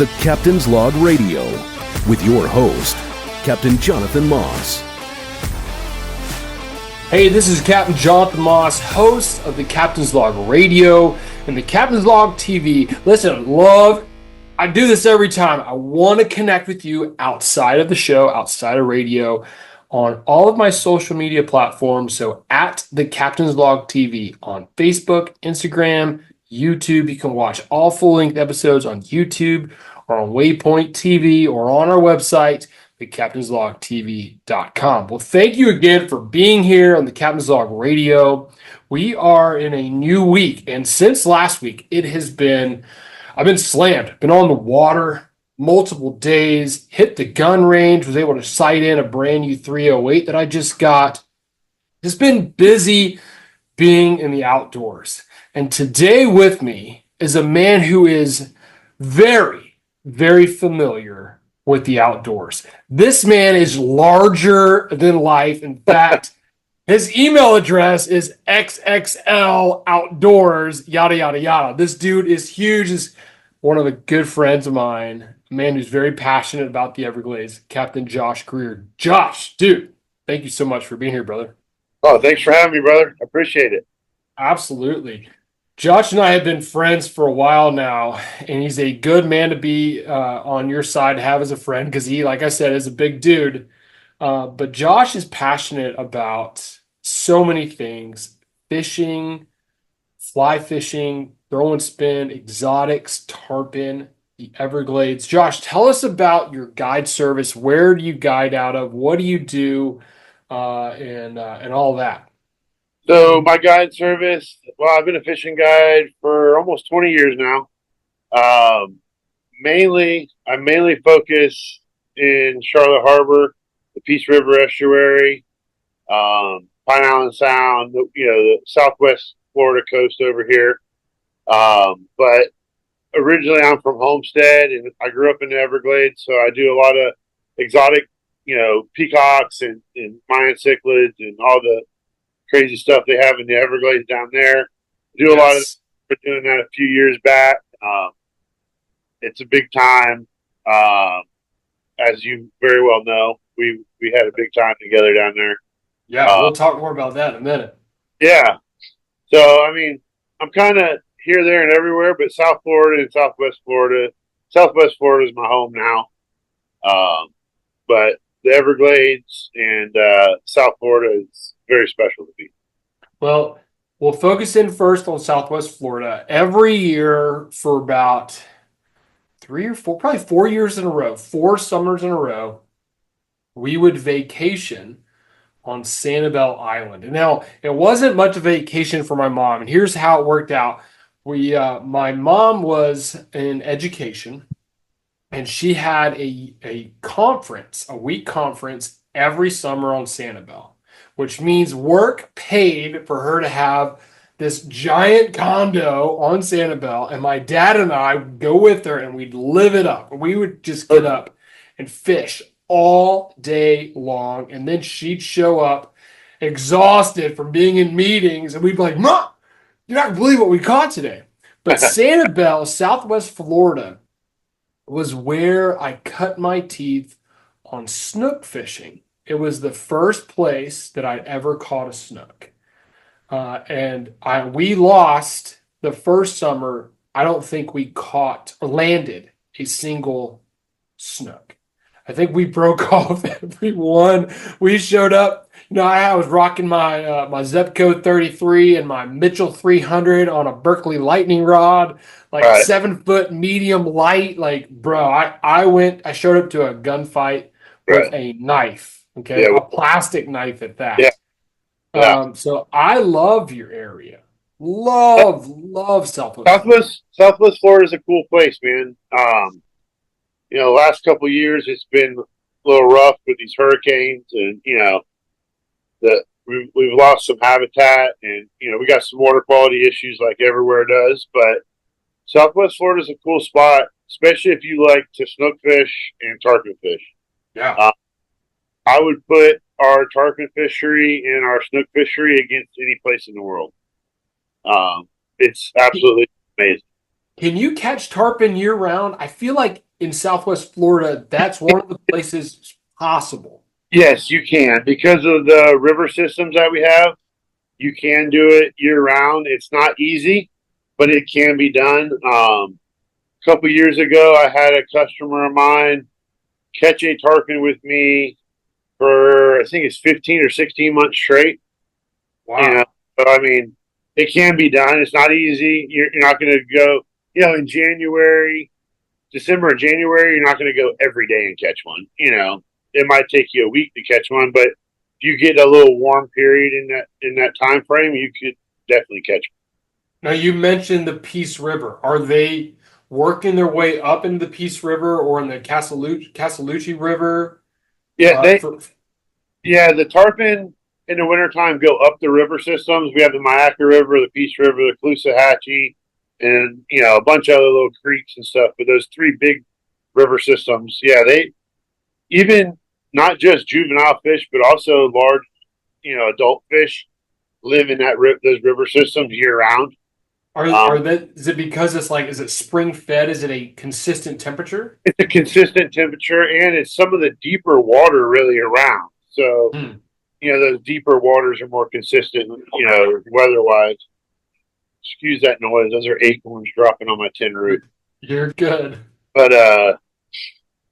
The Captain's Log Radio with your host, Captain Jonathan Moss. Hey, this is Captain Jonathan Moss, host of the Captain's Log Radio and the Captain's Log TV. Listen, I do this every time. I want to connect with you outside of the show, outside of radio, on all of my social media platforms. So at the Captain's Log TV on Facebook, Instagram, YouTube. You can watch all full-length episodes on YouTube or on Waypoint TV or on our website, thecaptainslogtv.com. Well, thank you again for being here on the Captain's Log Radio. We are in a new week, and since last week, I've been slammed, been on the water multiple days, hit the gun range, was able to sight in a brand new 308 that I just got. Just been busy being in the outdoors. And today with me is a man who is very, very familiar with the outdoors. This man is larger than life. In fact, his email address is xxloutdoors, yada, yada, yada. This dude is huge. Is one of the good friends of mine, a man who's very passionate about the Everglades, Captain Josh Greer. Josh, dude, thank you so much for being here, brother. Oh, thanks for having me, brother. I appreciate it. Absolutely. Josh and I have been friends for a while now, and he's a good man to be on your side to have as a friend because he, like I said, is a big dude. But Josh is passionate about so many things: fishing, fly fishing, throw and spin, exotics, tarpon, the Everglades. Josh, tell us about your guide service. Where do you guide out of? What do you do? And all that. So my guide service, well, I've been a fishing guide for almost 20 years now. I mainly focus in Charlotte Harbor, the Peace River Estuary, Pine Island Sound, the Southwest Florida coast over here. But originally I'm from Homestead, and I grew up in the Everglades, so I do a lot of exotic, peacocks and Mayan cichlids and all the crazy stuff they have in the Everglades down there. Do a lot of doing that a few years back. It's a big time. As you very well know, we had a big time together down there. Yeah, we'll talk more about that in a minute. Yeah. So, I'm kind of here, there, and everywhere, but South Florida and Southwest Florida. Southwest Florida is my home now. But the Everglades and South Florida is very special to me. Well, we'll focus in first on Southwest Florida. Every year for about 3 or 4, probably 4 years in a row, 4 summers in a row, we would vacation on Sanibel Island. And now, it wasn't much of a vacation for my mom, and here's how it worked out. My mom was in education, and she had a conference, a week conference every summer on Sanibel, which means work paid for her to have this giant condo on Sanibel, and my dad and I would go with her, and we'd live it up. We would just get up and fish all day long, and then she'd show up exhausted from being in meetings, and we'd be like, "Mom, you're not going to believe what we caught today." But Sanibel, Southwest Florida, was where I cut my teeth on snook fishing. It was the first place that I'd ever caught a snook. And we lost the first summer. I don't think we caught or landed a single snook. I think we broke off every one. We showed up. I was rocking my Zepco 33 and my Mitchell 300 on a Berkeley lightning rod, like Right. 7-foot medium light. Like, bro, I showed up to a gunfight with a knife. Okay, Yeah. a plastic knife at that. Yeah. Yeah. So I love your area. Love Southwest. Southwest Florida is a cool place, man. The last couple of years it's been a little rough with these hurricanes, and we've lost some habitat, and we got some water quality issues like everywhere does. But Southwest Florida is a cool spot, especially if you like to snook fish and tarpon fish. Yeah. I would put our tarpon fishery and our snook fishery against any place in the world. It's absolutely amazing. Can you catch tarpon year round? I feel like in Southwest Florida, that's one of the places possible. Yes, you can. Because of the river systems that we have, you can do it year round. It's not easy, but it can be done. A couple years ago, I had a customer of mine catch a tarpon with me for, I think it's 15 or 16 months straight. Wow. You know, so I mean, it can be done. It's not easy. You're not going to go, in January, December and January, you're not going to go every day and catch one. It might take you a week to catch one, but if you get a little warm period in that time frame, you could definitely catch Now, you mentioned the Peace River. Are they working their way up into the Peace River or in the Casalucci River? one. Yeah, the tarpon in the wintertime go up the river systems. We have the Mayaca River, the Peace River, the Caloosahatchee, and a bunch of other little creeks and stuff. But those three big river systems, yeah, they even not just juvenile fish, but also large, adult fish live in those river systems year round. Is it because it's like, is it spring fed? Is it a consistent temperature? It's a consistent temperature, and it's some of the deeper water really around. So, those deeper waters are more consistent, weather-wise. Excuse that noise. Those are acorns dropping on my tin roof. You're good. But,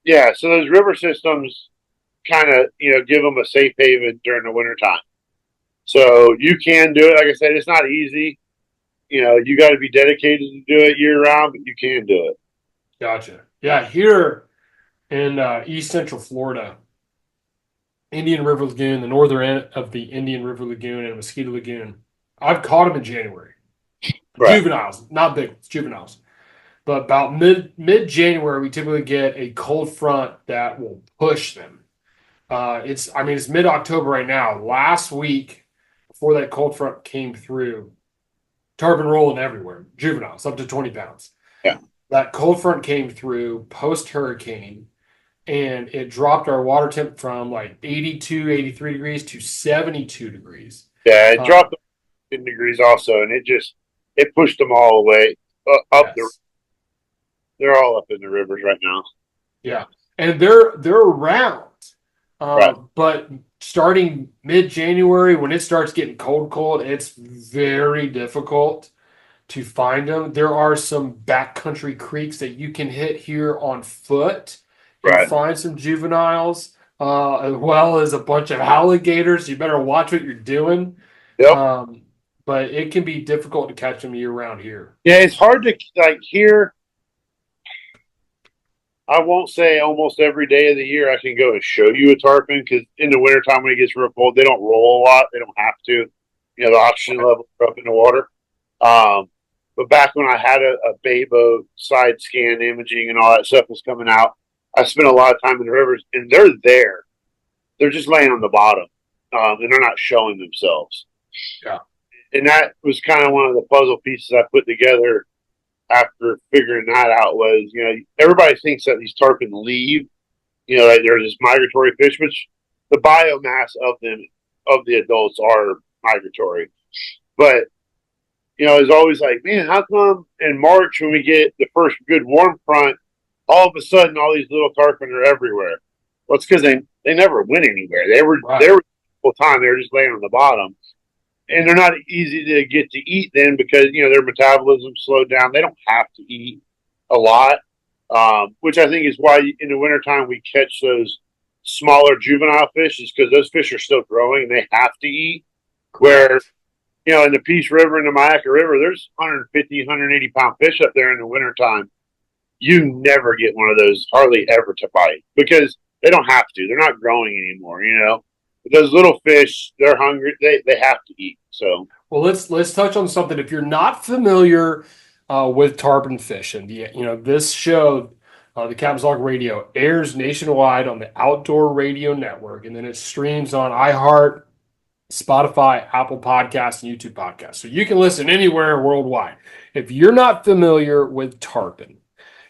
yeah, so those river systems kind of, give them a safe haven during the wintertime. So you can do it. Like I said, it's not easy. You got to be dedicated to do it year round, but you can do it. Gotcha. Yeah, here in East Central Florida, Indian River Lagoon, the northern end of the Indian River Lagoon and Mosquito Lagoon, I've caught them in January. Right. Juveniles, not big ones, juveniles. But about mid-January, we typically get a cold front that will push them. It's mid-October right now. Last week, before that cold front came through, tarpon rolling everywhere, juveniles up to 20 pounds. Yeah. That cold front came through post-hurricane, and it dropped our water temp from like 82, 83 degrees to 72 degrees. Yeah, it dropped 10 degrees also, and it pushed them all away up yes. They're all up in the rivers right now. Yeah, and they're around. Right. But starting mid-January, when it starts getting cold, it's very difficult to find them. There are some backcountry creeks that you can hit here on foot and find some juveniles, as well as a bunch of alligators. You better watch what you're doing. Yep. But it can be difficult to catch them year-round here. Yeah, it's hard to, here. I won't say almost every day of the year I can go and show you a tarpon, because in the wintertime when it gets real cold, they don't roll a lot. They don't have to. The oxygen levels are up in the water. But back when I had a bay boat, side scan imaging and all that stuff was coming out, I spent a lot of time in the rivers, and they're there. They're just laying on the bottom, and they're not showing themselves. Yeah. And that was kind of one of the puzzle pieces I put together after figuring that out was, everybody thinks that these tarpon leave, like they're just migratory fish, which the biomass of them, of the adults, are migratory. But, it's always like, man, how come in March when we get the first good warm front, all of a sudden all these little tarpon are everywhere? Well, it's because they never went anywhere. They were the whole time. They were just laying on the bottom. And they're not easy to get to eat then because, their metabolism slowed down. They don't have to eat a lot, which I think is why in the wintertime we catch those smaller juvenile fish, is because those fish are still growing and they have to eat. Where, in the Peace River and the Mayaca River, there's 150, 180-pound fish up there in the wintertime. You never get one of those hardly ever to bite because they don't have to. They're not growing anymore, Those little fish, they're hungry. They have to eat. So, well, let's touch on something. If you're not familiar with tarpon fishing, this show, the Captain's Log Radio, airs nationwide on the Outdoor Radio Network, and then it streams on iHeart, Spotify, Apple Podcasts, and YouTube Podcasts. So you can listen anywhere worldwide. If you're not familiar with tarpon,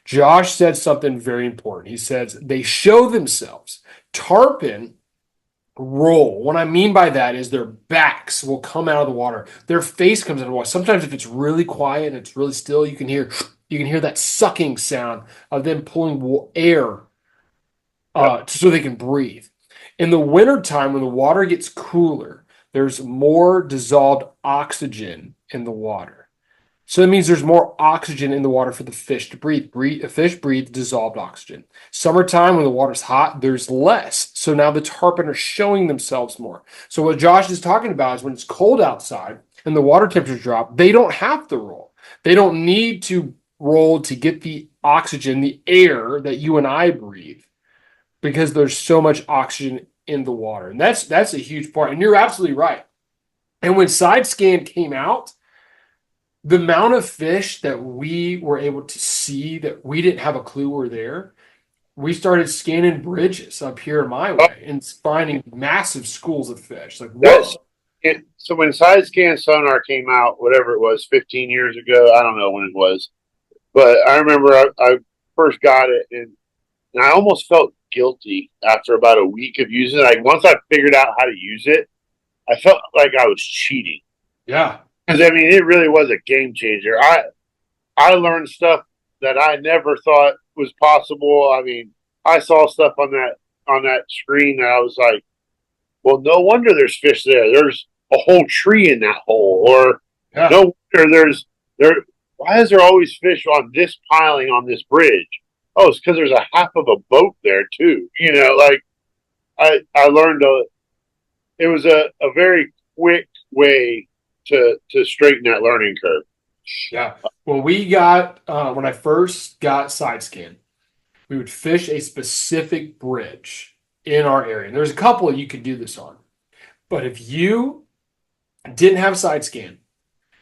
Josh said something very important. He says they show themselves. Tarpon roll. What I mean by that is their backs will come out of the water. Their face comes out of the water. Sometimes if it's really quiet and it's really still, you can hear that sucking sound of them pulling air so they can breathe. In the wintertime, when the water gets cooler, there's more dissolved oxygen in the water. So that means there's more oxygen in the water for the fish to breathe. A fish breathes dissolved oxygen. Summertime, when the water's hot, there's less. So now the tarpon are showing themselves more. So what Josh is talking about is when it's cold outside and the water temperatures drop, they don't have to roll. They don't need to roll to get the oxygen, the air that you and I breathe, because there's so much oxygen in the water. And that's a huge part. And you're absolutely right. And when side scan came out, the amount of fish that we were able to see that we didn't have a clue were there, we started scanning bridges up here my way and finding massive schools of fish. Like, whoa. So when side scan sonar came out, whatever it was, 15 years ago, I don't know when it was, but I remember I first got it, and I almost felt guilty after about a week of using it. Like, once I figured out how to use it, I felt like I was cheating. Yeah. Because I mean, it really was a game changer. I learned stuff that I never thought was possible. I mean, I saw stuff on that screen that I was like, well, no wonder there's fish there. There's a whole tree in that hole, or no wonder there. Why is there always fish on this piling on this bridge? Oh, it's because there's a half of a boat there too. You know, like I learned it was a very quick way to straighten that learning curve. Yeah. When I first got side scan, we would fish a specific bridge in our area. And there's a couple you could do this on. But if you didn't have side scan,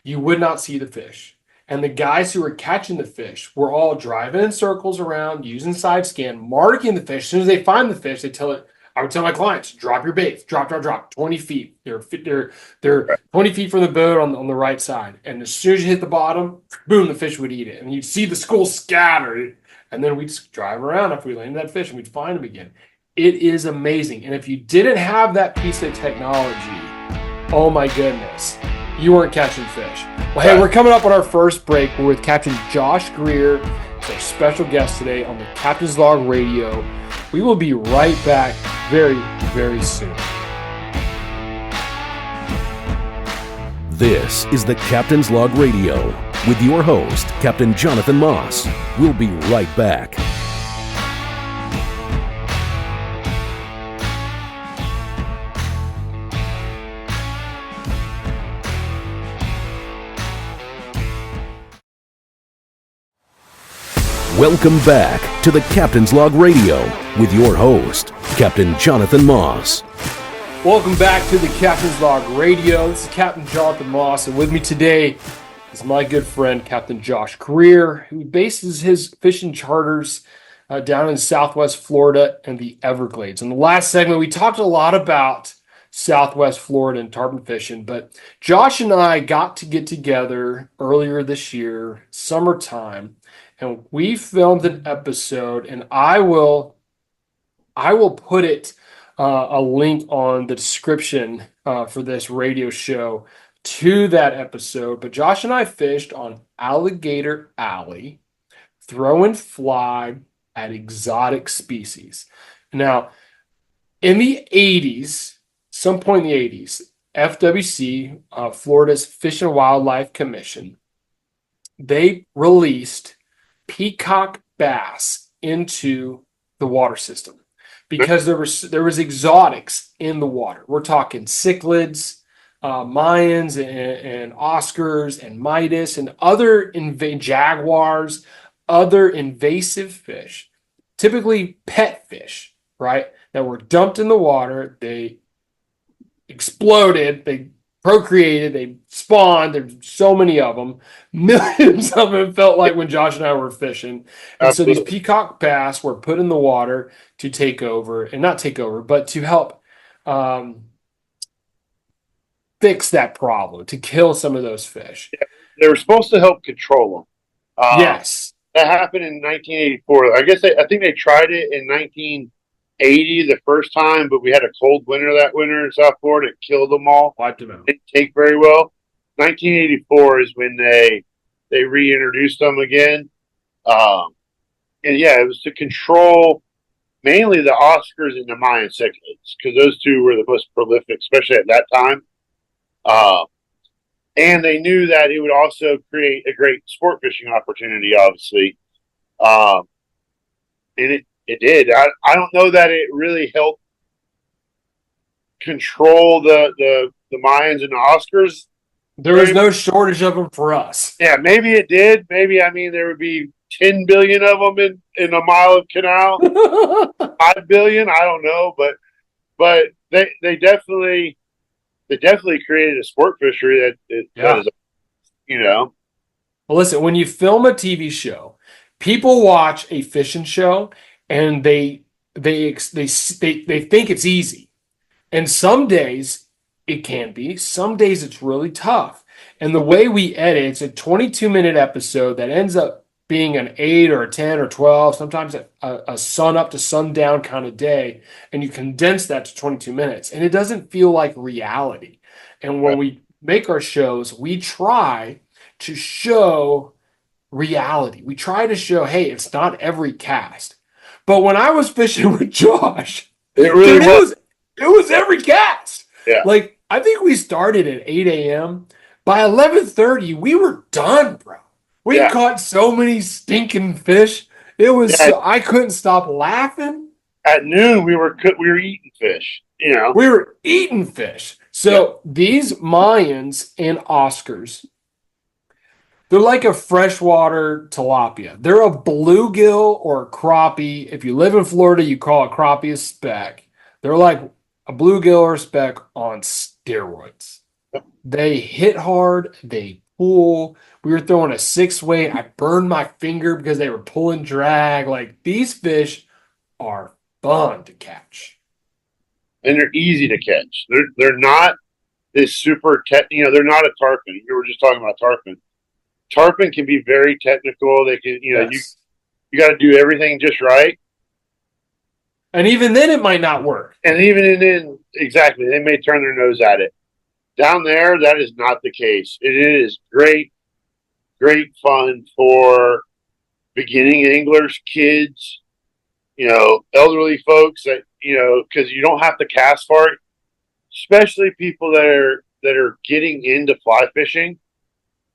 you would not see the fish. And the guys who were catching the fish were all driving in circles around, using side scan, marking the fish. As soon as they find the fish, I would tell my clients, drop your baits, drop, 20 feet. They're 20 feet from the boat on the right side. And as soon as you hit the bottom, boom, the fish would eat it. And you'd see the school scattered. And then we'd drive around after we landed that fish and we'd find them again. It is amazing. And if you didn't have that piece of technology, oh my goodness, you weren't catching fish. Well, hey, we're coming up on our first break. We're with Captain Josh Greer. He's our special guest today on the Captain's Log Radio. We will be right back very, very soon. This is the Captain's Log Radio with your host, Captain Jonathan Moss. We'll be right back. Welcome back to the Captain's Log Radio with your host, Captain Jonathan Moss. Welcome back to the Captain's Log Radio. This is Captain Jonathan Moss, and with me today is my good friend, Captain Josh Greer, who bases his fishing charters down in Southwest Florida and the Everglades. In the last segment, we talked a lot about Southwest Florida and tarpon fishing, but Josh and I got to get together earlier this year, summertime, and we filmed an episode, and I will put it a link on the description for this radio show to that episode. But Josh and I fished on Alligator Alley, throwing fly at exotic species. Now, in the 80s, some point in the 80s, FWC, Florida's Fish and Wildlife Commission, they released peacock bass into the water system because there was exotics in the water. We're talking cichlids, Mayans, and Oscars, and Midas, and other jaguars, other invasive fish, typically pet fish, right, that were dumped in the water. They exploded, they procreated, they spawned. There's so many of them, millions of them, felt like, when Josh and I were fishing. And so these peacock bass were put in the water to take over, and not take over, but to help fix that problem, to kill some of those fish. They were supposed to help control them. Yes. That happened in 1984. I think they tried it in 80 the first time, but we had a cold winter that winter in South Florida. It killed them all. Wiped them out. Didn't take very well. 1984 is when they reintroduced them again. And yeah, it was to control mainly the Oscars and the Mayan cichlids, because those two were the most prolific, especially at that time. And they knew that it would also create a great sport fishing opportunity, obviously. And it did. I don't know that it really helped control the Mayans and the Oscars. There was no shortage of them for us. Yeah, maybe it did. Maybe, I mean, there would be 10 billion of them in a mile of canal. 5 billion, I don't know, but they definitely created a sport fishery that is, you know. Well, listen, when you film a TV show, people watch a fishing show and they think it's easy. And some days it can be. Some days it's really tough. And the way we edit, it's a 22-minute episode that ends up being an 8 or a 10 or 12, sometimes a sun up to sundown kind of day. And you condense that to 22 minutes. And it doesn't feel like reality. And when we make our shows, we try to show reality. We try to show, hey, it's not every cast. But when I was fishing with Josh, it really it was every cast. Yeah. Like, I think we started at 8 a.m. By 11:30, we were done, bro. We caught so many stinking fish. It was I couldn't stop laughing. At noon, we were eating fish. You know, we were eating fish. So these Mayans and Oscars, they're like a freshwater tilapia. They're a bluegill or a crappie. If you live in Florida, you call a crappie a speck. They're like a bluegill or a speck on steroids. They hit hard. They pull. We were throwing a 6-weight. I burned my finger because they were pulling drag. Like, these fish are fun to catch. And they're easy to catch. They're not this super they're not a tarpon. We were just talking about tarpon. Tarpon can be very technical. They can, you got to do everything just right. And even then, it might not work. And even then, exactly, they may turn their nose at it. Down there, that is not the case. It is great fun for beginning anglers, kids, elderly folks that, because you don't have to cast for it, especially people that are getting into fly fishing.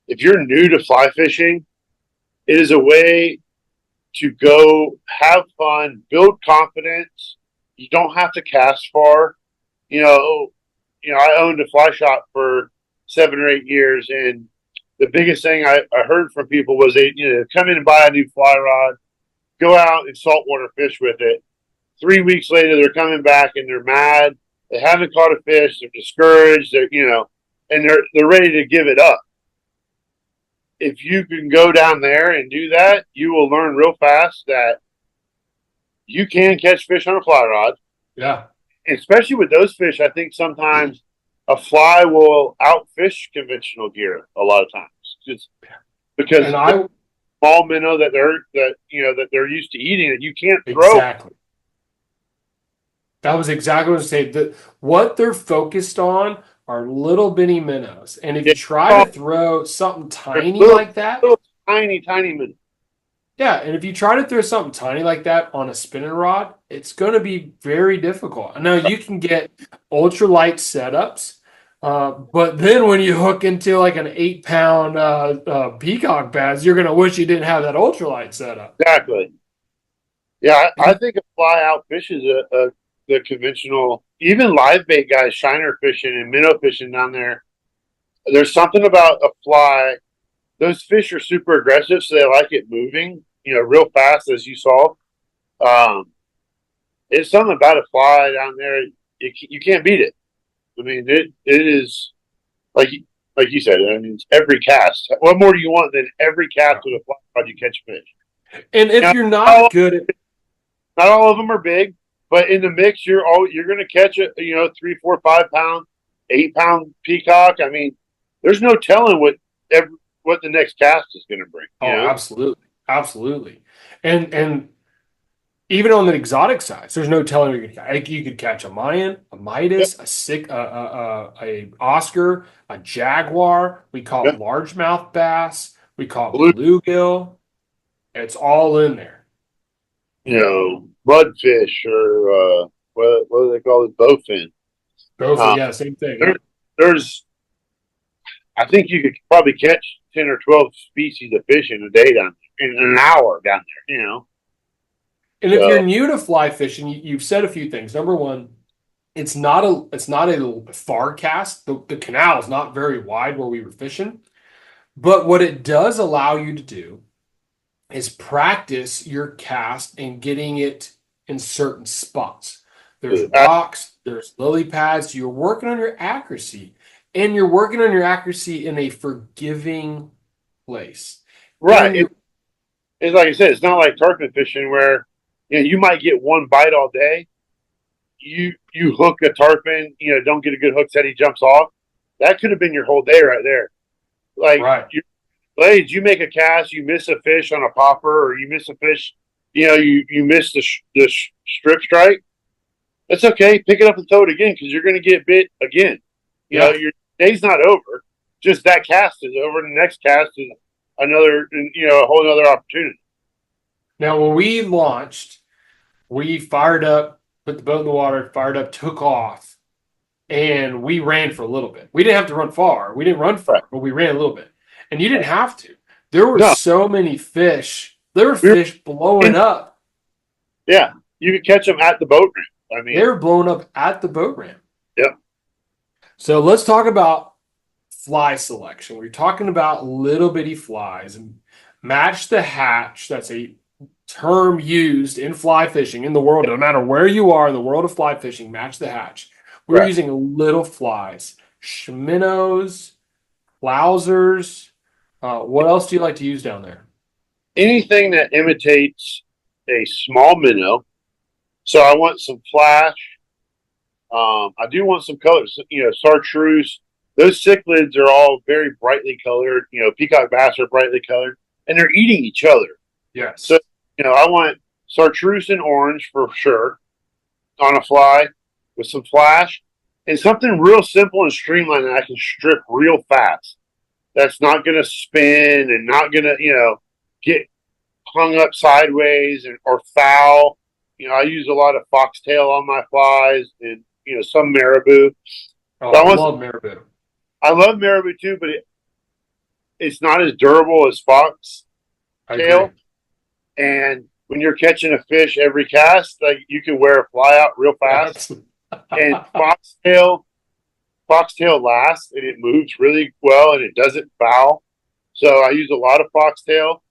If you're new to fly fishing, it is a way to go have fun, build confidence. You don't have to cast far. I owned a fly shop for 7 or 8 years, and the biggest thing I heard from people was they come in and buy a new fly rod, go out and saltwater fish with it. 3 weeks later, they're coming back and they're mad. They haven't caught a fish. They're discouraged. And they're ready to give it up. If you can go down there and do that, you will learn real fast that you can catch fish on a fly rod. Yeah. Especially with those fish, I think sometimes a fly will outfish conventional gear a lot of times, just because small minnow that they're used to eating that you can't throw. Exactly. That was exactly what I was saying. What they're focused on are little bitty minnows, and if you try to throw something tiny like that, little tiny minnows. Yeah, and if you try to throw something tiny like that on a spinning rod, it's going to be very difficult. Now, you can get ultralight setups, but then when you hook into like an 8-pound peacock bass, you're going to wish you didn't have that ultralight setup. Exactly. Yeah, I think a fly outfishes the conventional, even live bait guys, shiner fishing and minnow fishing down there. There's something about a fly. Those fish are super aggressive, so they like it moving, real fast, as you saw. It's something about a fly down there. You can't beat it. I mean, it is like you said. I mean, it's every cast. What more do you want than every cast with a fly rod you catch fish? And if you're not good at, not all of them are big, but in the mix, you're going to catch a 3, 4, 5 pound, 8-pound peacock. I mean, there's no telling what the next cast is going to bring. Absolutely. And Even on the exotic sides, there's no telling where you could catch. Like, you could catch a Mayan, a Yep. Midas, a Oscar, a Jaguar. We caught Yep. largemouth bass. We caught Blue, bluegill. It's all in there. mudfish or what do they call it? Bowfin. Go for Uh, yeah, same thing. there, Yeah. there's, I think you could probably catch 10 or 12 species of fish in a day down there, in an hour down there. And if you're So, new to fly fishing, you've said a few things. Number one, it's not a far cast. The canal is not very wide where we were fishing, but what it does allow you to do is practice your cast and getting it in certain spots. There's rocks, there's lily pads. You're working on your accuracy, and you're working on your accuracy in a forgiving place. right. And you're It's like I said, it's not like tarpon fishing where you might get one bite all day. You hook a tarpon, don't get a good hook set, he jumps off. That could have been your whole day right there. Like right. blades, you make a cast, you miss a fish on a popper, or you miss a fish, you miss the strip strike. That's okay. Pick it up and throw it again because you're going to get bit again. Yeah. Your day's not over. Just that cast is over. The next cast is another, a whole other opportunity. Now, when we launched, we fired up, put the boat in the water, fired up, took off, and we ran for a little bit. We didn't have to run far. We didn't run far, Right. but we ran a little bit. And you didn't have to. There were No, so many fish. There were we were fish blowing up. yeah, you could catch them at the boat ramp. I mean, They were blowing up at the boat ramp. yeah, So let's talk about fly selection. We're talking about little bitty flies and match the hatch. That's a term used in fly fishing in the world. No matter where you are in the world of fly fishing, match the hatch. We're right. using little flies, schminnows, Lausers. What else do you like to use down there? Anything that imitates a small minnow. So I want some flash. I do want some colors. Chartreuse. Those cichlids are all very brightly colored. Peacock bass are brightly colored, and they're eating each other. Yes. So, I want chartreuse and orange for sure on a fly with some flash and something real simple and streamlined that I can strip real fast. That's not going to spin and not going to, get hung up sideways or foul. I use a lot of foxtail on my flies and, some marabou. Oh, So I love marabou. I love marabou too, but it's not as durable as I foxtail. agree. And when you're catching a fish every cast, like you can wear a fly out real fast. And foxtail lasts and it moves really well and it doesn't foul. So I use a lot of foxtail.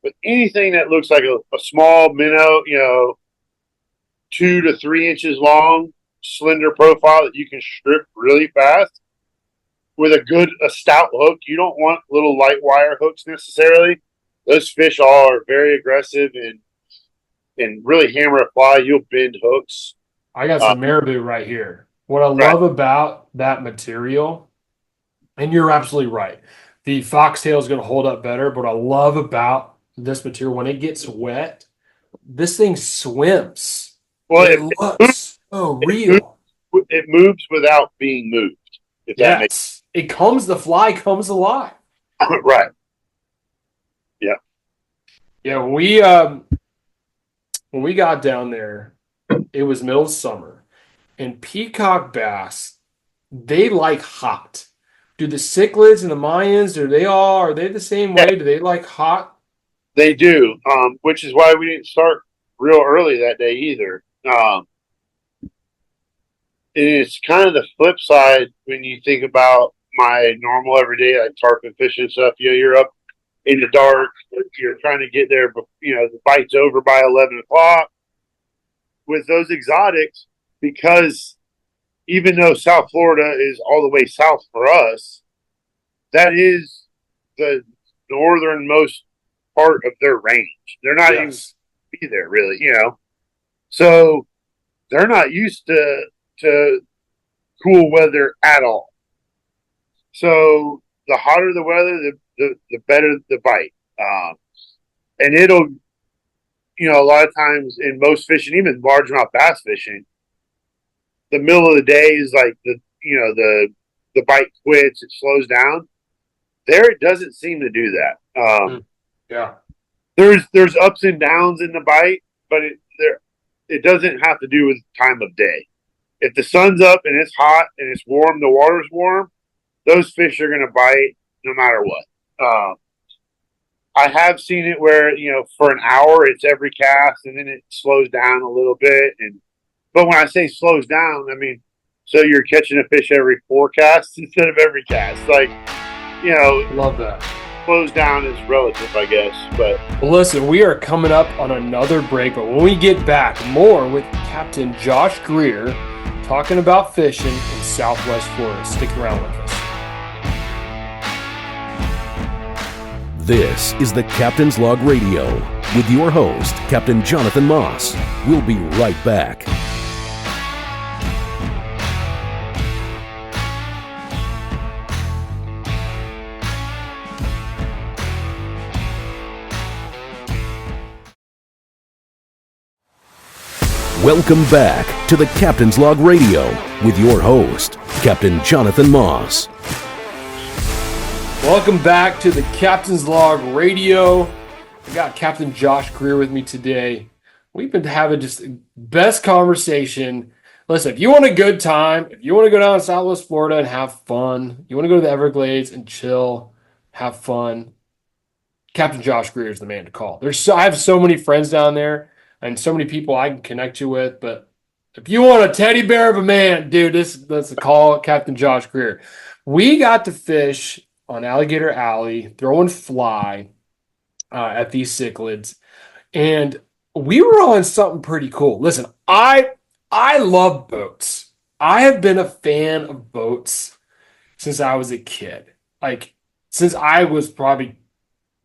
But anything that looks like a small minnow, 2 to 3 inches long, slender profile that you can strip really fast with a stout hook. You don't want little light wire hooks necessarily. Those fish all are very aggressive and really hammer a fly. You'll bend hooks. I got some marabou right here. What I Right. love about that material, and you're absolutely right, the foxtail is going to hold up better. But what I love about this material, when it gets wet, this thing swims. Well, It looks so real. it moves without being moved. If that makes Yes. The fly comes alive. right. Yeah. Yeah, when we got down there, it was middle of summer, and peacock bass, they like hot. Do the cichlids and the Mayans, are they the same way? Do they like hot? They do, which is why we didn't start real early that day either. It's kind of the flip side when you think about my normal everyday, like tarpon fishing and stuff. You're up in the dark. You're trying to get there, but the bite's over by 11 o'clock. With those exotics, because even though South Florida is all the way south for us, that is the northernmost part of their range. They're not even be there really, So they're not used to cool weather at all. So the hotter the weather, the better the bite. And it'll, a lot of times in most fishing, even largemouth bass fishing, the middle of the day is like the bite quits, it slows down. There, it doesn't seem to do that. Yeah. There's ups and downs in the bite, but it doesn't have to do with time of day. If the sun's up and it's hot and it's warm, the water's warm, those fish are going to bite no matter what. I have seen it where, for an hour it's every cast and then it slows down a little bit. But when I say slows down, I mean, so you're catching a fish every 4 casts instead of every cast. Like, Love that. Slows down is relative, I guess. But well, listen, we are coming up on another break, but when we get back, more with Captain Josh Greer talking about fishing in Southwest Florida. Stick around with us. This is the Captain's Log Radio with your host, Captain Jonathan Moss. We'll be right back. Welcome back to the Captain's Log Radio with your host, Captain Jonathan Moss. Welcome back to the Captain's Log Radio. I got Captain Josh Greer with me today. We've been having just the best conversation. Listen, if you want a good time, if you want to go down to Southwest Florida and have fun, you want to go to the Everglades and chill, have fun, Captain Josh Greer is the man to call. I have so many friends down there and so many people I can connect you with, but if you want a teddy bear of a man, dude, let's call Captain Josh Greer. We got to fish on Alligator Alley, throwing fly at these cichlids, and we were on something pretty cool. Listen, I love boats. I have been a fan of boats since I was a kid. Like, since I was probably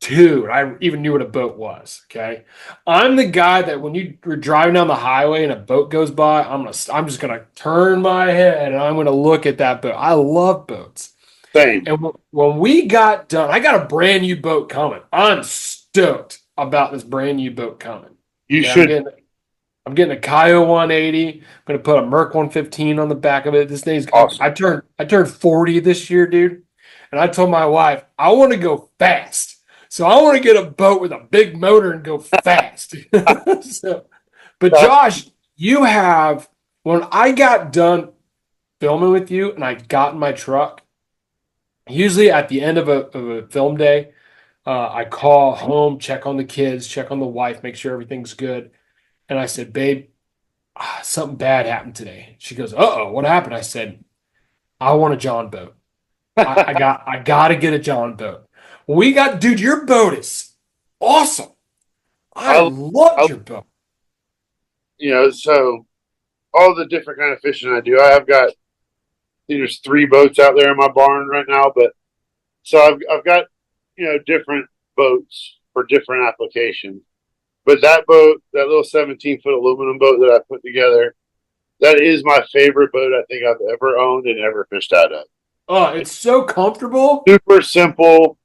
2, and I even knew what a boat was, okay? I'm the guy that when you were driving down the highway and a boat goes by, I'm just going to turn my head and I'm going to look at that boat. I love boats. same. And when we got done, I got a brand new boat coming. I'm stoked about this brand new boat coming. You should. I'm getting a Kaio 180. I'm going to put a Merc 115 on the back of it. This thing's awesome. I turned 40 this year, dude. And I told my wife, I want to go fast. So I want to get a boat with a big motor and go fast. But Josh, when I got done filming with you and I got in my truck, usually at the end of a film day, I call home, check on the kids, check on the wife, make sure everything's good. And I said, babe, something bad happened today. She goes, uh-oh, what happened? I said, I want a John boat. I got to get a John boat. Dude, your boat is awesome. I love your boat. So all the different kind of fishing I do, I think there's 3 boats out there in my barn right now, but so I've got, different boats for different applications. But that boat, that little 17-foot aluminum boat that I put together, that is my favorite boat I think I've ever owned and ever fished out of. Oh, it's so comfortable. Super simple.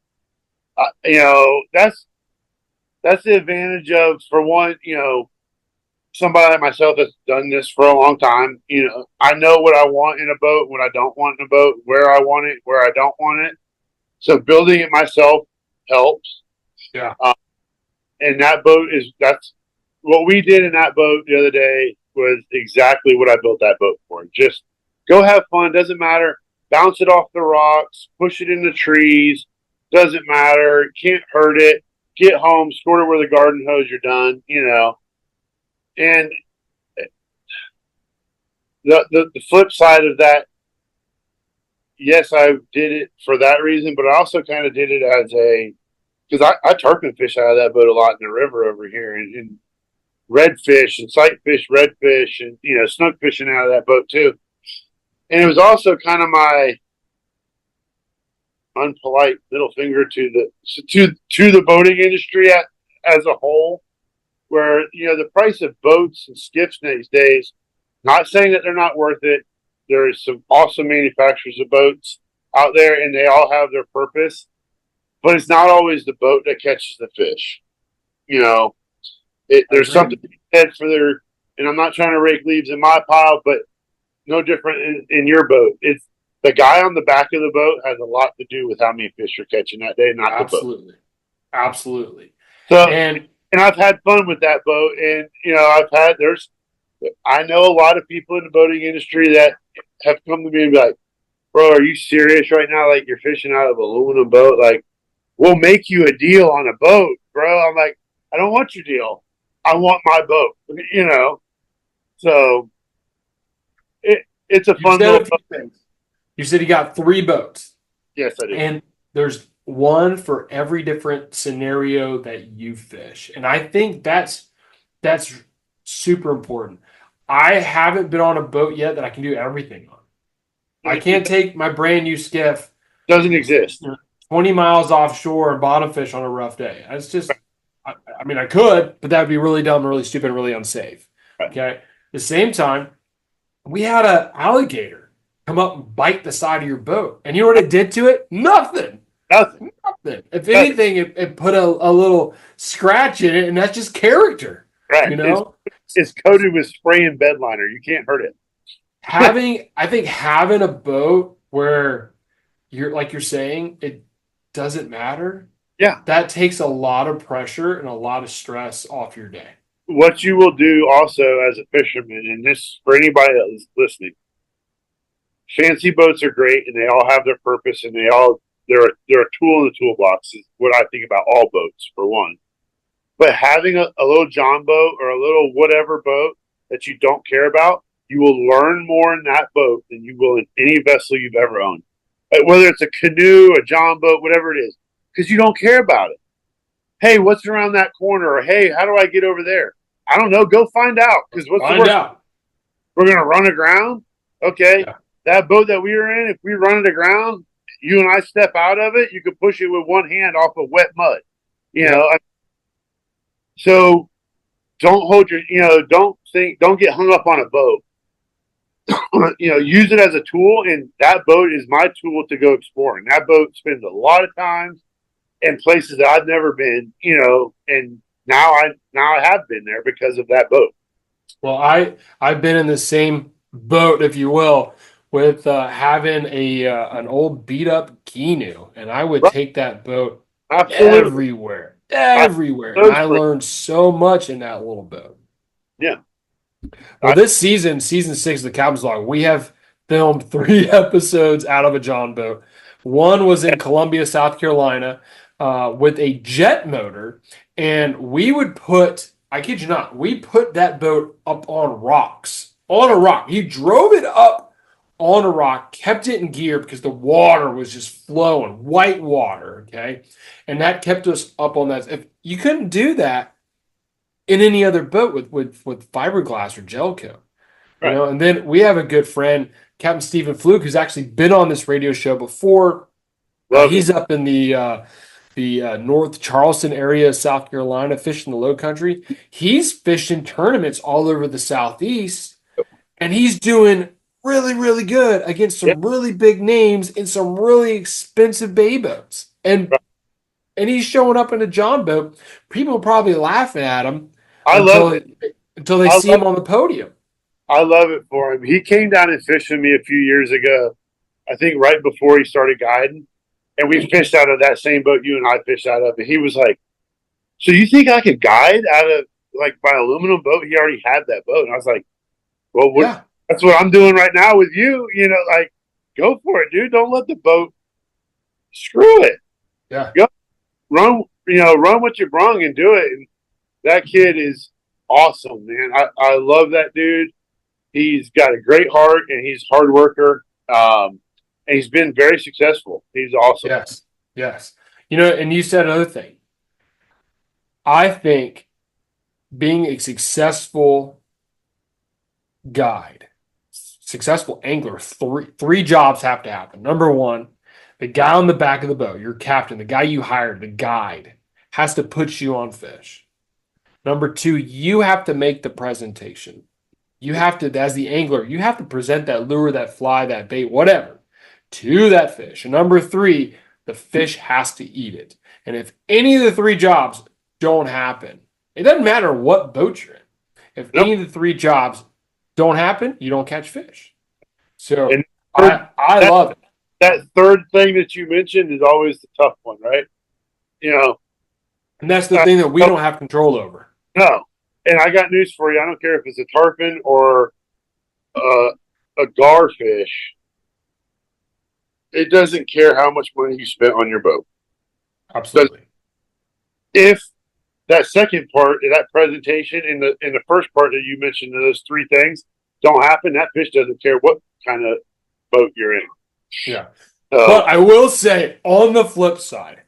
That's the advantage of, for one, somebody like myself that's done this for a long time. I know what I want in a boat, what I don't want in a boat, where I want it, where I don't want it. So building it myself helps. Yeah. And that's what we did in that boat the other day was exactly what I built that boat for. Just go have fun. Doesn't matter. Bounce it off the rocks, push it in the trees. Doesn't matter. Can't hurt it. Get home, squirt it with a garden hose. You're done. And the flip side of that, yes, I did it for that reason, but I also kind of did it because I tarpon fish out of that boat a lot in the river over here, and redfish and sightfish, redfish, and snook fishing out of that boat too. And it was also kind of my unpolite middle finger to the boating industry as a whole, where the price of boats and skiffs these days. Not saying that they're not worth it. There's some awesome manufacturers of boats out there, and they all have their purpose. But it's not always the boat that catches the fish. There's something said for their, and I'm not trying to rake leaves in my pile, but no different in your boat. It's the guy on the back of the boat has a lot to do with how many fish you're catching that day, not the boat. Absolutely. So, And I've had fun with that boat, and I know a lot of people in the boating industry that have come to me and be like, "Bro, are you serious right now? Like you're fishing out of an aluminum boat? Like we'll make you a deal on a boat, bro." I'm like, "I don't want your deal. I want my boat." So it's a fun little boat. You said you got 3 boats. Yes, I do. And there's one for every different scenario that you fish. And I think that's super important. I haven't been on a boat yet that I can do everything on. I can't take my brand new skiff. Doesn't exist. 20 miles offshore and bottom fish on a rough day. That's just, I mean, I could, but that would be really dumb, really stupid, and really unsafe. Okay. At the same time, we had an alligator come up and bite the side of your boat. And you know what it did to it? Nothing. If anything, it put a little scratch in it, and that's just character. Right. You know? It's coated with spray and bed liner. You can't hurt it. I think having a boat where you're saying, it doesn't matter. Yeah. That takes a lot of pressure and a lot of stress off your day. What you will do also as a fisherman, and this for anybody that is listening, fancy boats are great and they all have their purpose and they're a tool in the toolbox is what I think about all boats for one. But having a little John boat or a little whatever boat that you don't care about, you will learn more in that boat than you will in any vessel you've ever owned. Whether it's a canoe, a John boat, whatever it is, because you don't care about it. Hey, what's around that corner? Or hey, how do I get over there? I don't know. Go find out. Because what's the worst? We're going to run aground? Okay. Yeah. That boat that we were in, if we run it aground, you and I step out of it, you could push it with one hand off of wet mud. You know? So don't don't get hung up on a boat. Use it as a tool, and that boat is my tool to go exploring. That boat spends a lot of times in places that I've never been, and now I have been there because of that boat. Well, I've been in the same boat, if you will, with having an old beat up canoe, and I would take that boat everywhere. And I learned so much in that little boat. Yeah. Well, this season 6 of the Captain's Log, we have filmed 3 episodes out of a John boat. One was in Columbia, South Carolina, with a jet motor, and we would I kid you not, we put that boat up on rocks, on a rock. He drove it up on a rock, kept it in gear because the water was just flowing, white water, okay? And that kept us up on that. If you couldn't do that in any other boat with fiberglass or gel coat. Right. And then we have a good friend, Captain Stephen Fluke, who's actually been on this radio show before. He's up in the North Charleston area of South Carolina, fishing the low country. He's fishing tournaments all over the Southeast, and he's doing really, really good against some really big names in some really expensive bay boats. And he's showing up in a John boat. People are probably laughing at him until they see him on the podium. I love it for him. He came down and fished with me a few years ago, I think right before he started guiding. And we fished out of that same boat you and I fished out of. And he was like, "So you think I could guide out of like my aluminum boat?" He already had that boat. And I was like, "Well, that's what I'm doing right now with you. Like, go for it, dude. Don't let the boat screw it. Yeah. Go run what you brung and do it." And that kid is awesome, man. I love that dude. He's got a great heart and he's a hard worker. And he's been very successful. He's awesome. Yes. And you said another thing. I think being a successful guide, successful angler, three jobs have to happen. Number one, the guy on the back of the boat, your captain, the guy you hired, the guide, has to put you on fish. Number two, you have to make the presentation. You have to, as the angler, you have to present that lure, that fly, that bait, whatever, to that fish. And number three, the fish has to eat it. And if any of the 3 jobs don't happen, It doesn't matter what boat you're in. If Nope. any of the three jobs don't happen, you don't catch fish. So And I that, love it. that third thing that you mentioned is always the tough one, right? You know, And that's the thing that we don't have control over. no. And I got news for you. I don't care if it's a tarpon or a garfish. It doesn't care how much money you spent on your boat. Absolutely. If that second part, that presentation, in the first part that you mentioned, those three things don't happen, that fish doesn't care what kind of boat you're in. Yeah. But I will say, on the flip side,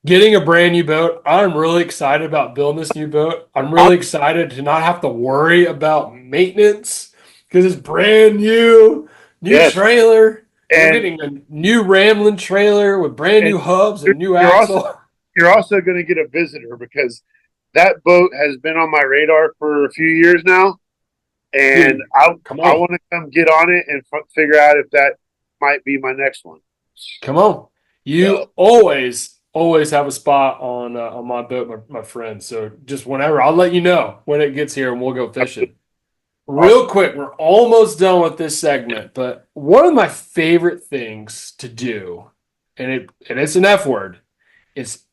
getting a brand new boat, I'm really excited about building this new boat. I'm really excited to not have to worry about maintenance because it's brand new, Yes. trailer. We're And getting a new Ramblin' trailer with brand new hubs and new axle. you're also going to get a visitor because that boat has been on my radar for a few years now, and Dude, I come I on. want to come get on it and figure out if that might be my next one. Come on. You always have a spot on my boat, my friend. So just whenever, I'll let you know when it gets here and we'll go fishing. Real quick, we're almost done with this segment, but one of my favorite things to do, and it's an F word, it's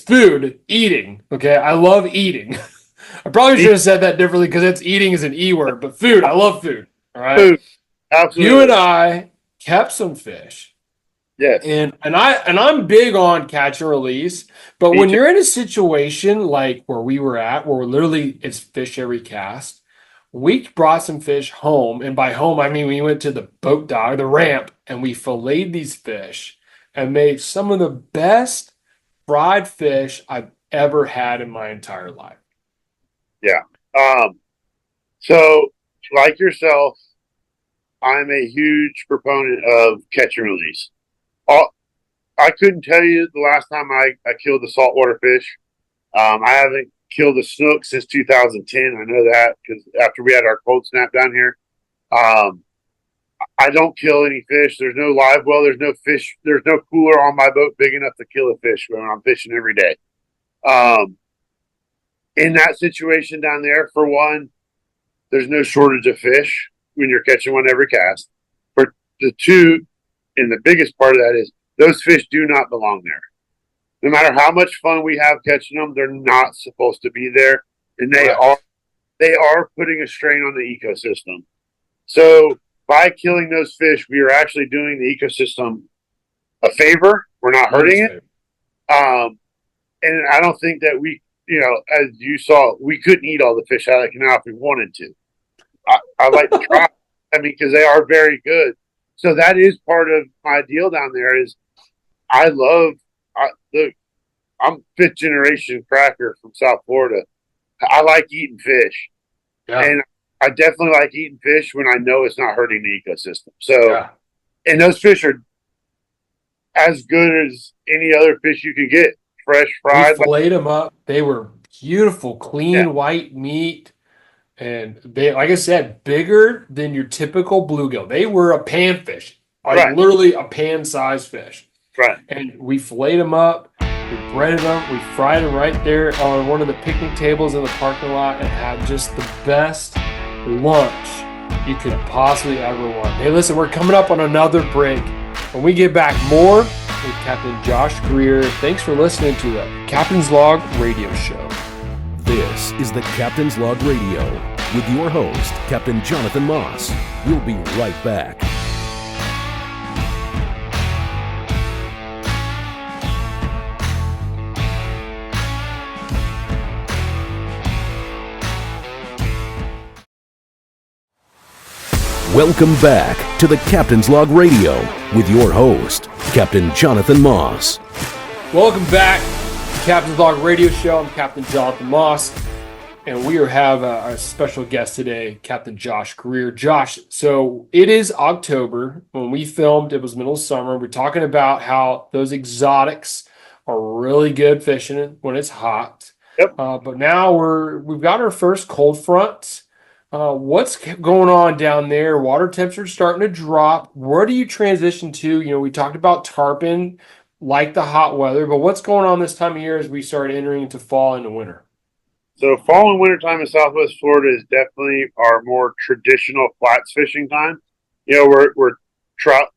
food, eating. Okay, I love eating. I probably should have said that differently because it's eating is an E word, but food, I love food. All right. Food, absolutely. You and I kept some fish. Yes. And I'm big on catch and release, but Me when too. you're in a situation like where we were at, where literally it's fish every cast, we brought some fish home, and by home I mean we went to the boat dock, the ramp, and we filleted these fish and made some of the best fried fish I've ever had in my entire life. Yeah. So, like yourself, I'm a huge proponent of catch and release. I couldn't tell you the last time I killed a saltwater fish. I haven't killed a snook since 2010. I know that because after we had our cold snap down here, I don't kill any fish. There's no live well. There's no fish. There's no cooler on my boat big enough to kill a fish when I'm fishing every day. In that situation down there, for one, there's no shortage of fish when you're catching one every cast. For the two, and the biggest part of that is those fish do not belong there. No matter how much fun we have catching them, they're not supposed to be there, and they are putting a strain on the ecosystem. So by killing those fish, we are actually doing the ecosystem a favor. We're not hurting it. And I don't think that we, as you saw, we couldn't eat all the fish out of the canal if we wanted to. I like to try. I mean, because they are very good. So that is part of my deal down there. Is I'm fifth generation cracker from South Florida. I like eating fish, and I definitely like eating fish when I know it's not hurting the ecosystem. So, and those fish are as good as any other fish you can get, fresh, fried. We filleted them up. They were beautiful, clean white meat. And they, like I said, bigger than your typical bluegill. They were a panfish, like literally a pan-sized fish. Right. And we filleted them up, we breaded them, we fried them right there on one of the picnic tables in the parking lot and had just the best lunch you could possibly ever want. Hey, listen, we're coming up on another break. When we get back, more with Captain Josh Greer. Thanks for listening to the Captain's Log Radio Show. This is the Captain's Log Radio with your host, Captain Jonathan Moss. We'll be right back. Welcome back to the Captain's Log Radio with your host, Captain Jonathan Moss. Welcome back to Captain's Log Radio Show. I'm Captain Jonathan Moss, and we have a special guest today, Captain Josh Greer. Josh, so it is October. When we filmed, it was middle of summer. We're talking about how those exotics are really good fishing when it's hot. Yep. But now we've got our first cold front. What's going on down there? Water temperatures starting to drop. Where do you transition to? We talked about tarpon, like the hot weather, but what's going on this time of year as we start entering into fall and winter? So fall and winter time in Southwest Florida is definitely our more traditional flats fishing time. We're trout,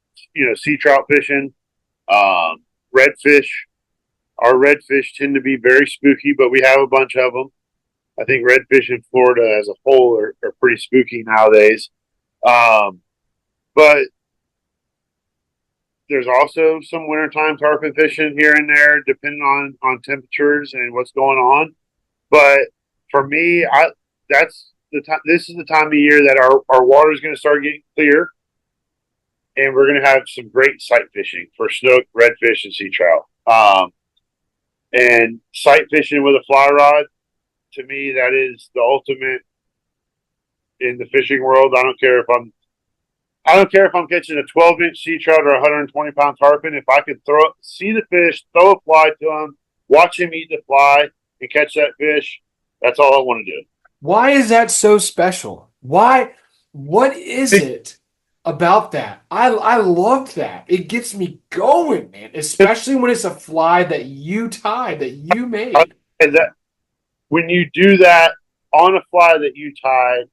sea trout fishing, redfish. Our redfish tend to be very spooky, but we have a bunch of them. I think redfish in Florida as a whole are pretty spooky nowadays. But there's also some wintertime tarpon fishing here and there, depending on temperatures and what's going on. But for me, that's the time. This is the time of year that our water is going to start getting clear, and we're going to have some great sight fishing for snook, redfish, and sea trout. And sight fishing with a fly rod, to me, that is the ultimate in the fishing world. I don't care if I'm catching a 12-inch sea trout or a 120-pound tarpon. If I can see the fish, throw a fly to him, watch him eat the fly, and catch that fish, that's all I want to do. Why is that so special? Why? What is it about that? I love that. It gets me going, man. Especially when it's a fly that you tied, that you made. And that when you do that on a fly that you tied,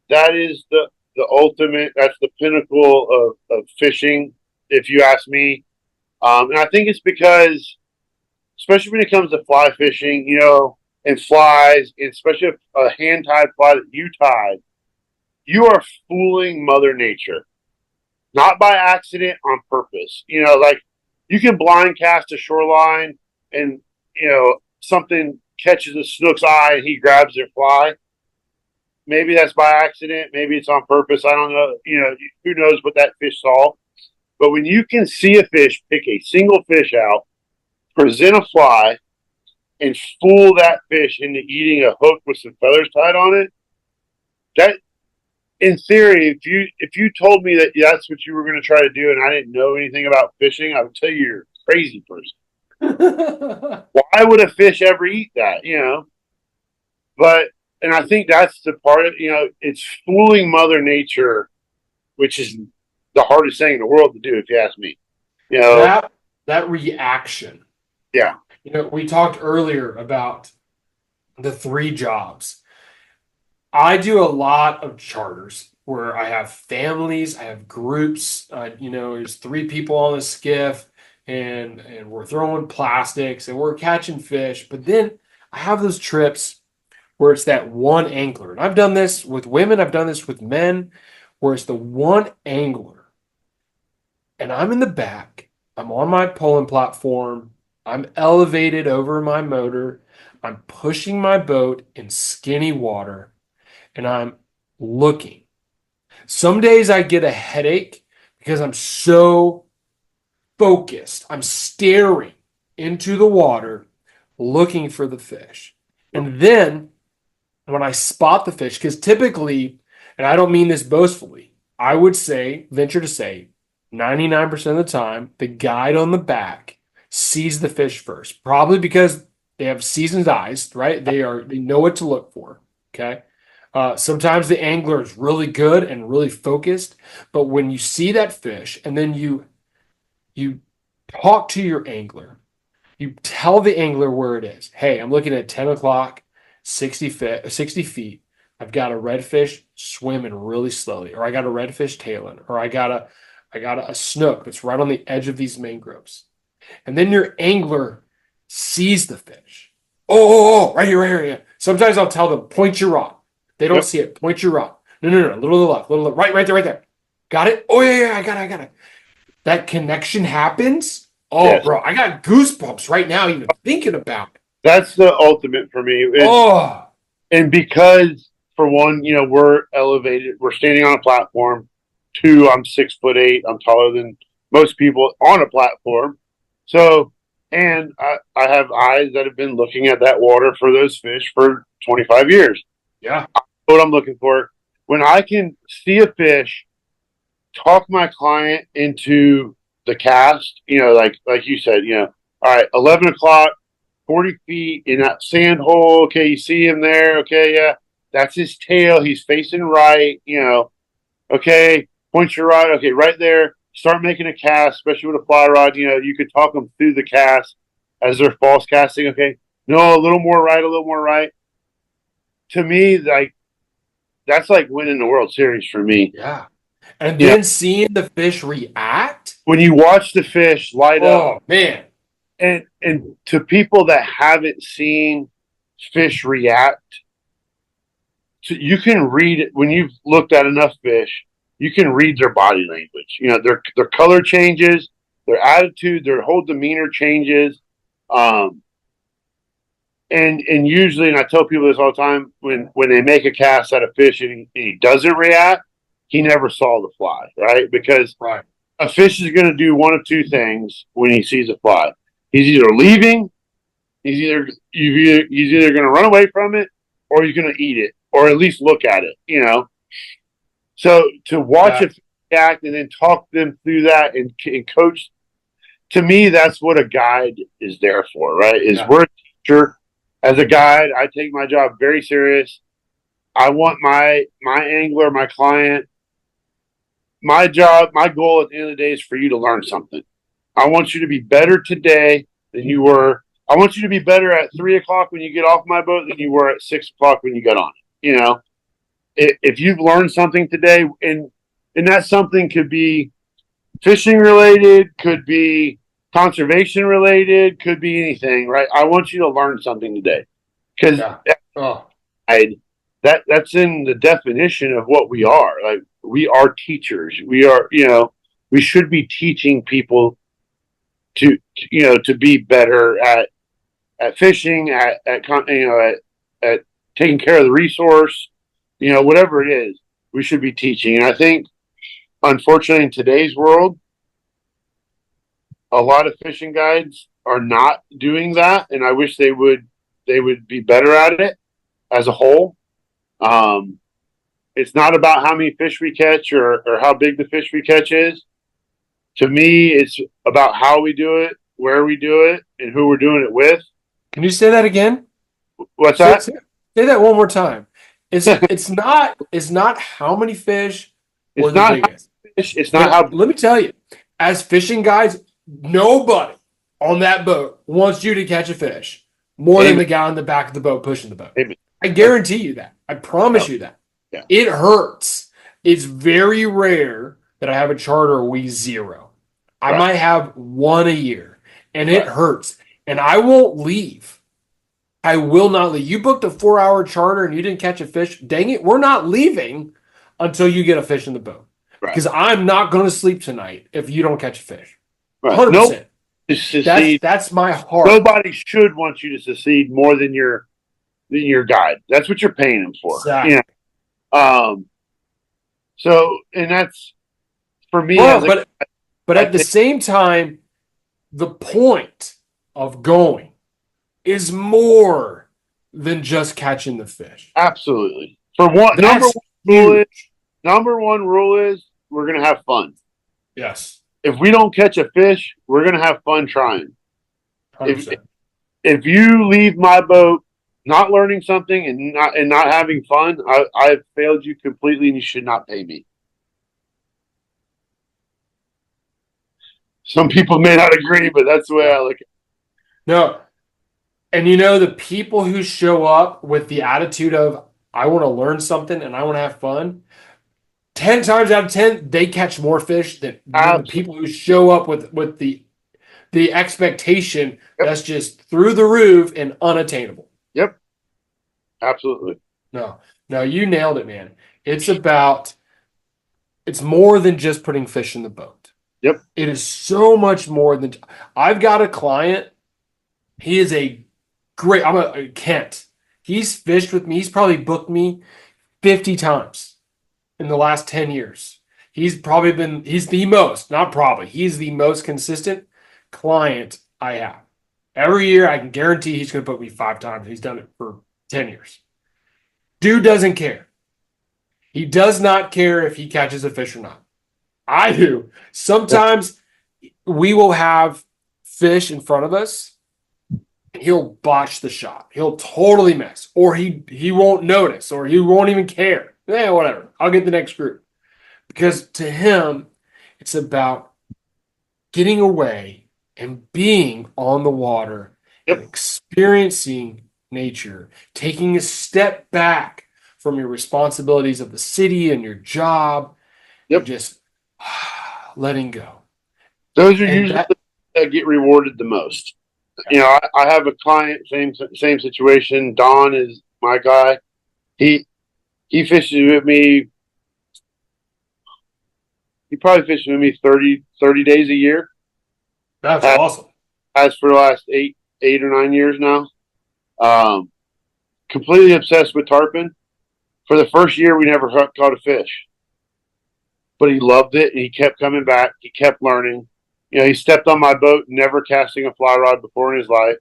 that is the ultimate. That's the pinnacle of fishing, if you ask me. And I think it's because, especially when it comes to fly fishing, and flies, especially a hand-tied fly that you tied, you are fooling Mother Nature. Not by accident, on purpose. Like you can blind cast a shoreline and, something catches a snook's eye and he grabs their fly. Maybe that's by accident. Maybe it's on purpose. I don't know. Who knows what that fish saw. But when you can see a fish, pick a single fish out, present a fly, and fool that fish into eating a hook with some feathers tied on it, that, in theory, if you told me that that's what you were going to try to do and I didn't know anything about fishing, I would tell you you're a crazy person. Why would a fish ever eat that, And I think that's the part of, it's fooling Mother Nature, which is the hardest thing in the world to do, if you ask me. That reaction. Yeah. We talked earlier about the 3 jobs. I do a lot of charters where I have families, I have groups. There's 3 people on the skiff, and we're throwing plastics and we're catching fish. But then I have those trips where it's that one angler. And I've done this with women, I've done this with men, where it's the one angler. And I'm in the back, I'm on my pulling platform, I'm elevated over my motor, I'm pushing my boat in skinny water, and I'm looking. Some days I get a headache because I'm so focused. I'm staring into the water, looking for the fish. And then when I spot the fish, because typically, and I don't mean this boastfully, I would venture to say, 99% of the time, the guide on the back sees the fish first, probably because they have seasoned eyes, right? They know what to look for. Okay. Sometimes the angler is really good and really focused, but when you see that fish and then you talk to your angler, you tell the angler where it is. Hey, I'm looking at 10 o'clock, 60 feet. I've got a redfish swimming really slowly, or I got a redfish tailing, or I got a snook that's right on the edge of these mangroves. And then your angler sees the fish. Oh, right here, right here. Yeah. Sometimes I'll tell them, point your rod. They don't see it. Point your rod. No. A little to the left, little right there. Got it? Oh, yeah, I got it. That connection happens. Oh, yes. Bro, I got goosebumps right now even thinking about it. That's the ultimate for me. And because, for one, we're elevated. We're standing on a platform. 2, I'm 6'8". I'm taller than most people on a platform. So, and I have eyes that have been looking at that water for those fish for 25 years. Yeah. I know what I'm looking for. When I can see a fish, talk my client into the cast, like you said, all right, 11 o'clock, 40 feet in that sand hole. Okay, you see him there. Okay, yeah, that's his tail. He's facing right, okay, point your rod. Okay, right there. Start making a cast, especially with a fly rod. You could talk them through the cast as they're false casting. Okay, no, a little more right. to me, like that's like winning the World Series for me. Yeah. And Yeah, then seeing the fish react. when you watch the fish light up, Oh, man. and to people that haven't seen fish react, you can read it when you've looked at enough fish. You can read their body language. You know, their color changes, their attitude, their whole demeanor changes. Um, and usually, and I tell people this all the time, when they make a cast at a fish and he doesn't react, he never saw the fly, right? Because Right. a fish is going to do one of two things when he sees a fly. He's either leaving, he's either going to run away from it, or he's going to eat it, or at least look at it. You know, so to watch it act and then talk them through that and coach, to me, that's what a guide is there for, right? Is we're a teacher. As a guide, I take my job very serious. I want my angler, my client, my job, my goal at the end of the day is for you to learn something. I want you to be better today than you were. I want you to be better at 3:00 when you get off my boat than you were at 6:00 when you got on it. You know, if you've learned something today, and that something could be fishing related, could be conservation related, could be anything, right? I want you to learn something today because that's in the definition of what we are. Like we are teachers. We are, we should be teaching people to be better at fishing, at taking care of the resource, whatever it is, we should be teaching. And I think, unfortunately, in today's world, a lot of fishing guides are not doing that, and I wish they would be better at it as a whole. It's not about how many fish we catch or how big the fish we catch is. To me, it's about how we do it, where we do it, and who we're doing it with. Can you say that again? What's that? Say that one more time. It's not how many fish or the biggest. It's not how. Let me tell you, as fishing guides, nobody on that boat wants you to catch a fish more than the guy on the back of the boat pushing the boat. Amen. I guarantee you that. I promise you that. Yeah. It hurts. It's very rare that I have a charter we zero. I might have one a year, and it hurts. And I won't leave. I will not leave. You booked a 4-hour charter and you didn't catch a fish. Dang it, we're not leaving until you get a fish in the boat. Right. Because I'm not going to sleep tonight if you don't catch a fish. Right. 100%. Nope. That's my heart. Nobody should want you to succeed more than your guide. That's what you're paying them for. Exactly. So, and that's for me. Well, but at the same time, the point of going is more than just catching the fish. Absolutely. For one, number one rule is we're going to have fun. Yes. If we don't catch a fish, we're going to have fun trying. 100%. If you leave my boat not learning something and not having fun, I've failed you completely, and you should not pay me. Some people may not agree, but that's the way I look at it. No. And the people who show up with the attitude of, I want to learn something and I want to have fun, 10 times out of 10, they catch more fish than the people who show up with the expectation that's just through the roof and unattainable. Yep. Absolutely. No, you nailed it, man. It's more than just putting fish in the boat. Yep. It is so much more than. I've got a client. He is Kent. He's fished with me. He's probably booked me 50 times in the last 10 years. He's the most consistent client I have. Every year, I can guarantee he's going to book me 5 times. He's done it for 10 years. Dude doesn't care. He does not care if he catches a fish or not. I do. Sometimes we will have fish in front of us. He'll botch the shot. He'll totally miss. Or he won't notice. Or he won't even care. Whatever. I'll get the next group. Because to him, it's about getting away and being on the water and experiencing nature, taking a step back from your responsibilities of the city and your job, Yep. and just letting go. Those are And usually the that get rewarded the most. You know, I have a client, same situation. Don is my guy. He fishes with me. He probably fishes with me 30 days a year. That's awesome. Has for the last 8 or 9 years now. Completely obsessed with tarpon. For the first year, we never caught a fish, but he loved it and he kept coming back. He kept learning. You know, he stepped on my boat, never casting a fly rod before in his life.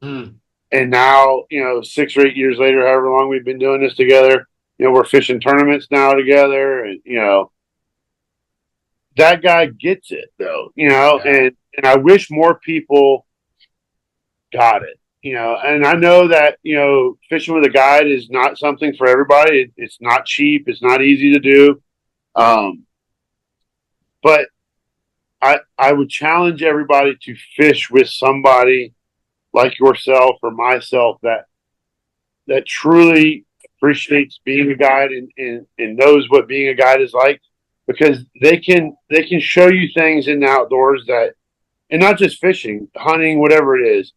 And now, you know, 6 or 8 years later, however long we've been doing this together, you know, we're fishing tournaments now together. And, you know, that guy gets it though, you know, and I wish more people got it, you know, and I know that, you know, fishing with a guide is not something for everybody. It's not cheap. It's not easy to do. But I would challenge everybody to fish with somebody like yourself or myself that truly appreciates being a guide and knows what being a guide is like, because they can show you things in the outdoors that, and not just fishing, hunting, whatever it is.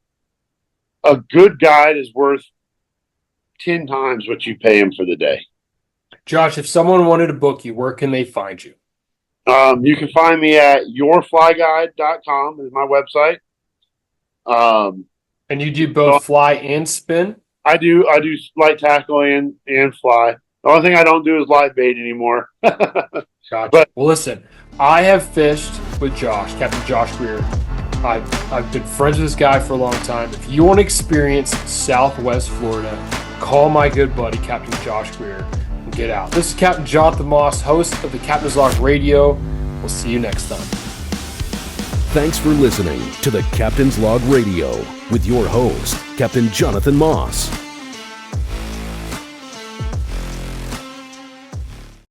A good guide is worth 10 times what you pay him for the day. Josh, if someone wanted to book you, where can they find you? You can find me at yourflyguide.com is my website. And you do both fly and spin? I do light tackle and fly. The only thing I don't do is live bait anymore. Gotcha. Well, listen, I have fished with Josh, Captain Josh Greer. I've been friends with this guy for a long time. If you want to experience Southwest Florida, call my good buddy, Captain Josh Greer, and get out. This is Captain Jonathan Moss, host of the Captain's Log Radio. We'll see you next time. Thanks for listening to the Captain's Log Radio with your host, Captain Jonathan Moss.